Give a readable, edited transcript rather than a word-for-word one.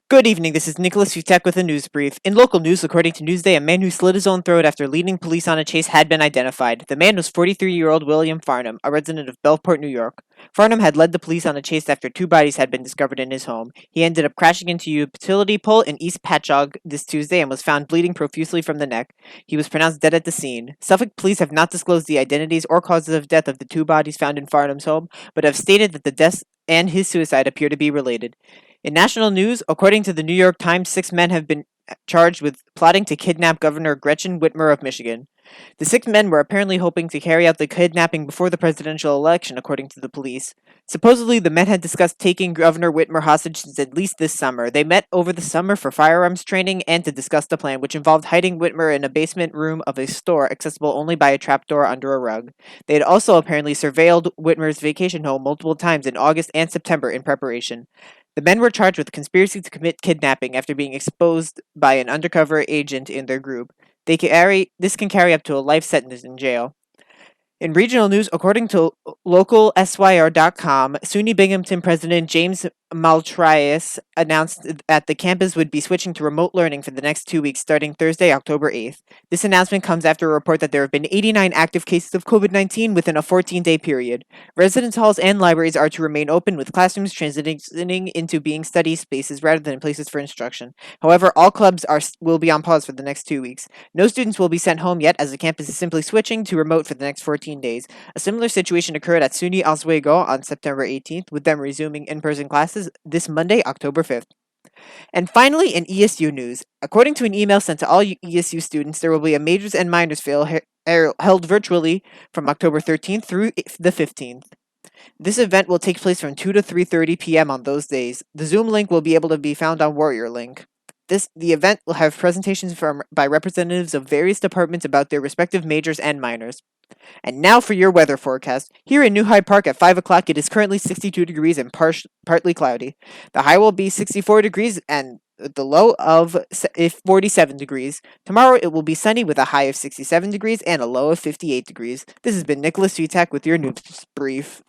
Good evening, this is Nicholas Futek with a news brief. In local news, according to Newsday, a man who slit his own throat after leading police on a chase had been identified. The man was 43-year-old William Farnham, a resident of Bellport, New York. Farnham had led the police on a chase after two bodies had been discovered in his home. He ended up crashing into a utility pole in East Patchogue this Tuesday and was found bleeding profusely from the neck. He was pronounced dead at the scene. Suffolk police have not disclosed the identities or causes of death of the two bodies found in Farnham's home, but have stated that the deaths and his suicide appear to be related. In national news, according to the New York Times, six men have been charged with plotting to kidnap Governor Gretchen Whitmer of Michigan. The six men were apparently hoping to carry out the kidnapping before the presidential election, according to the police. Supposedly, the men had discussed taking Governor Whitmer hostage since at least this summer. They met over the summer for firearms training and to discuss the plan, which involved hiding Whitmer in a basement room of a store accessible only by a trapdoor under a rug. They had also apparently surveilled Whitmer's vacation home multiple times in August and September in preparation. The men were charged with conspiracy to commit kidnapping after being exposed by an undercover agent in their group. This can carry up to a life sentence in jail. In regional news, according to local SYR.com, SUNY Binghamton President James Maltrias announced that the campus would be switching to remote learning for the next 2 weeks starting Thursday, October 8th. This announcement comes after a report that there have been 89 active cases of COVID-19 within a 14-day period. Residence halls and libraries are to remain open, with classrooms transitioning into being study spaces rather than places for instruction. However, all clubs will be on pause for the next 2 weeks. No students will be sent home yet, as the campus is simply switching to remote for the next 14 days. A similar situation occurred at SUNY Oswego on September 18th, with them resuming in-person classes this Monday, October 5th. And finally, in ESU news, according to an email sent to all ESU students, there will be a majors and minors fail held virtually from October 13th through the 15th. This event will take place from 2 to 3:30 p.m. on those days. The Zoom link will be able to be found on Warrior Link. The event will have presentations by representatives of various departments about their respective majors and minors. And now for your weather forecast. Here in New Hyde Park at 5 o'clock, it is currently 62 degrees and partly cloudy. The high will be 64 degrees and the low of 47 degrees. Tomorrow it will be sunny with a high of 67 degrees and a low of 58 degrees. This has been Nicholas Vitak with your news brief.